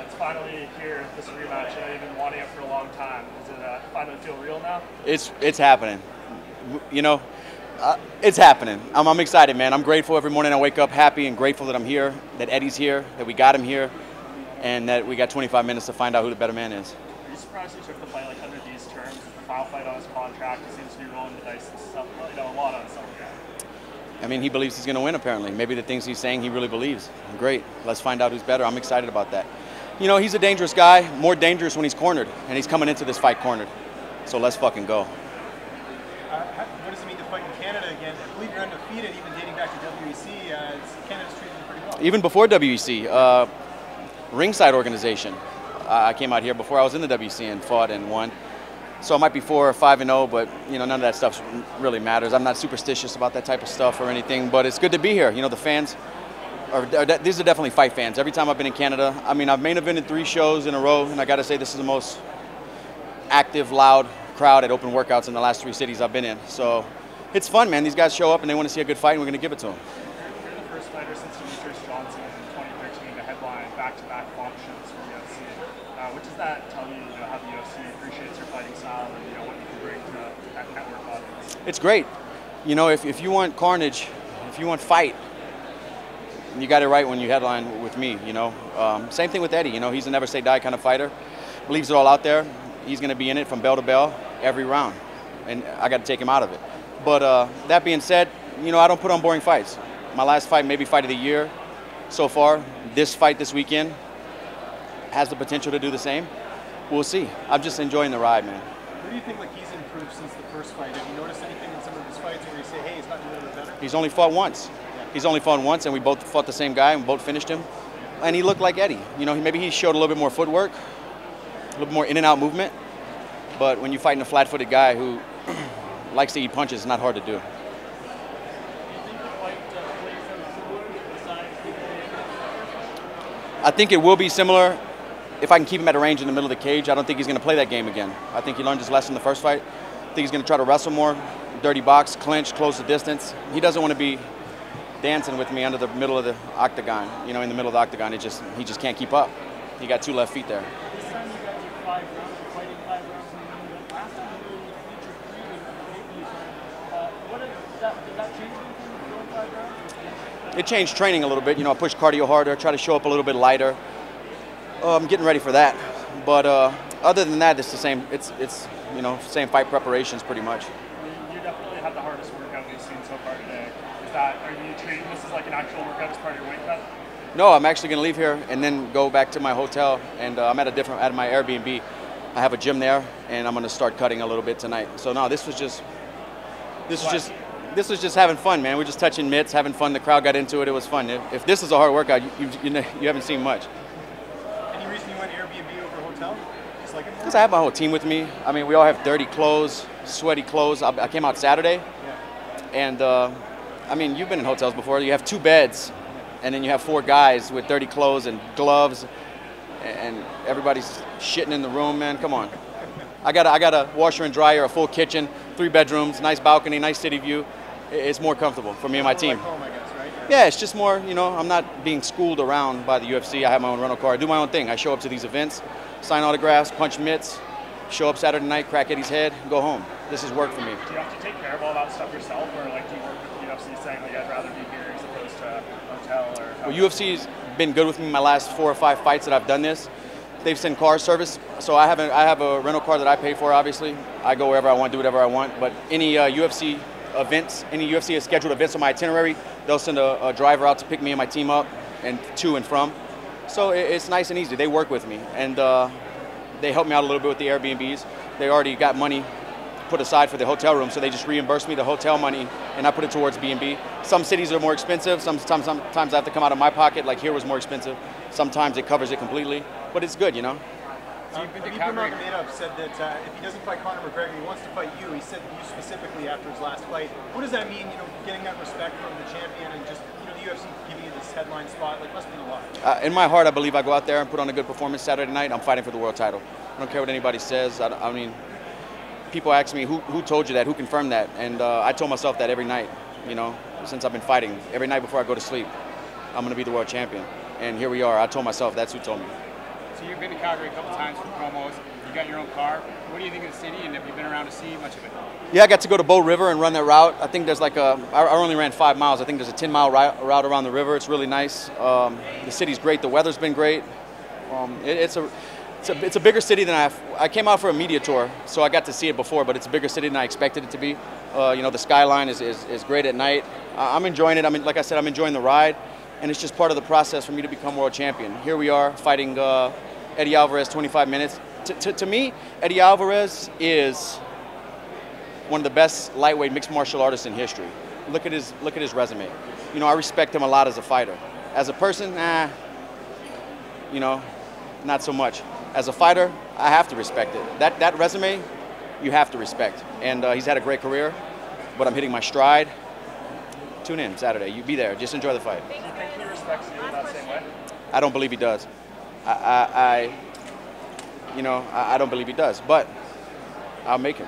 It's finally here, this rematch. You've been wanting it for a long time. Does it finally feel real now? It's happening. You know, it's happening. I'm excited, man. I'm grateful every morning I wake up happy and grateful that I'm here, that Eddie's here, that we got him here, and that we got 25 minutes to find out who the better man is. Are you surprised he took the fight like under these terms? The final fight on his contract, he seems to be rolling the dice and stuff, a lot on something. I mean, he believes he's going to win, apparently. Maybe the things he's saying he really believes. Great. Let's find out who's better. I'm excited about that. You know, he's a dangerous guy, more dangerous when he's cornered, and he's coming into this fight cornered. So let's fucking go. What does it mean to fight in Canada again? I believe you're undefeated, even dating back to WEC. Canada's treating you pretty well. Even before WEC, ringside organization. I came out here before I was in the WEC and fought and won. So I might be 4 or 5-0, but you know, none of that stuff really matters. I'm not superstitious about that type of stuff or anything, but it's good to be here. You know, the fans these are definitely fight fans. Every time I've been in Canada, I mean, I've main evented 3 shows in a row, and I got to say this is the most active, loud crowd at open workouts in the last 3 cities I've been in. So it's fun, man. These guys show up and they want to see a good fight, and we're going to give it to them. You're the first fighter since Demetrius Johnson in 2013 to headline back-to-back functions for UFC. What does that tell you, how the UFC appreciates your fighting style and what you can bring to that network audience? It's great. You know, if you want carnage, if you want fight, you got it right when you headline with me, you know. Same thing with Eddie, you know, he's a never say die kind of fighter. Believes it all out there. He's going to be in it from bell to bell every round, and I got to take him out of it. But that being said, you know, I don't put on boring fights. My last fight, maybe fight of the year so far. This fight this weekend has the potential to do the same. We'll see. I'm just enjoying the ride, man. What do you think he's improved since the first fight? Have you noticed anything in some of his fights where you say, hey, he's gotten a little bit better? He's only fought once. Yeah. He's only fought once, and we both fought the same guy, and we both finished him. And he looked like Eddie. You know, maybe he showed a little bit more footwork, a little bit more in and out movement. But when you're fighting a flat-footed guy who likes to eat punches, it's not hard to do. I think it will be similar if I can keep him at a range in the middle of the cage. I don't think he's going to play that game again. I think he learned his lesson in the first fight. I think he's going to try to wrestle more, dirty box, clinch, close the distance. He doesn't want to be dancing with me under the middle of the octagon. You know, in the middle of the octagon, he just can't keep up. He got 2 left feet there. This time you guys are 5 rounds, you're fighting 5 rounds in the main event. Last time you were featured 3 with the did that change anything with going 5 rounds? It changed training a little bit. You know, I pushed cardio harder, try to show up a little bit lighter. I'm getting ready for that. But other than that, it's the same. It's you know, same fight preparations pretty much. You definitely had the hardest workout we've seen so far today. Are you treating this as like an actual workout as part of your weight cut? No, I'm actually going to leave here and then go back to my hotel, and I'm at my Airbnb. I have a gym there, and I'm going to start cutting a little bit tonight. So no, this was just having fun, man. We're just touching mitts, having fun. The crowd got into it. It was fun. If this is a hard workout, you haven't seen much. Any reason you went Airbnb over hotel? Just like it? Because I have my whole team with me. I mean, we all have dirty clothes, sweaty clothes. I came out Saturday, and I mean, you've been in hotels before. You have 2 beds, and then you have 4 guys with dirty clothes and gloves, and everybody's shitting in the room, man. Come on. I got a washer and dryer, a full kitchen, 3 bedrooms, nice balcony, nice city view. It's more comfortable for me and my team. Like home, I guess, right? Yeah, it's just more, you know, I'm not being schooled around by the UFC. I have my own rental car. I do my own thing. I show up to these events, sign autographs, punch mitts, show up Saturday night, crack Eddie's head, go home. This is work for me. Do you have to take care of all that stuff yourself, or like do you work with the UFC saying like I'd rather be here as opposed to a hotel? Or well, UFC's been good with me my last 4 or 5 fights that I've done this. They've sent car service, so I have a rental car that I pay for, obviously. I go wherever I want, do whatever I want, but any UFC events, any UFC scheduled events on my itinerary, they'll send a driver out to pick me and my team up and to and from. So it's nice and easy. They work with me, and they help me out a little bit with the Airbnbs. They already got money put aside for the hotel room, so they just reimburse me the hotel money, and I put it towards B&B. Some cities are more expensive. Sometimes I have to come out of my pocket, like here was more expensive. Sometimes it covers it completely, but it's good, you know. Khabib Nurmagomedov said that if he doesn't fight Conor McGregor, he wants to fight you. He said you specifically after his last fight. What does that mean, you know, getting that respect from the champion and just, you know, the UFC giving you this headline spot? Like, must mean a lot. In my heart, I believe I go out there and put on a good performance Saturday night. I'm fighting for the world title. I don't care what anybody says. I mean, people ask me, who told you that? Who confirmed that? And I told myself that every night, you know, since I've been fighting. Every night before I go to sleep, I'm going to be the world champion. And here we are. I told myself that's who told me. So you've been to Calgary a couple times for promos. You got your own car. What do you think of the city, and have you been around to see much of it? Yeah, I got to go to Bow River and run that route. I think there's like I only ran 5 miles. I think there's a 10-mile route around the river. It's really nice. The city's great. The weather's been great. It's a bigger city than I came out for a media tour, so I got to see it before, but it's a bigger city than I expected it to be. The skyline is great at night. I'm enjoying it. Like I said, I'm enjoying the ride, and it's just part of the process for me to become world champion. Here we are fighting Eddie Alvarez 25 minutes. To me, Eddie Alvarez is one of the best lightweight mixed martial artists in history. Look at his resume. I respect him a lot as a fighter. As a person, not so much. As a fighter, I have to respect it. That resume, you have to respect. And he's had a great career, but I'm hitting my stride. Tune in Saturday. You be there. Just enjoy the fight. Do you think he respects you in that same way? I don't believe he does. I don't believe he does, but I'll make him.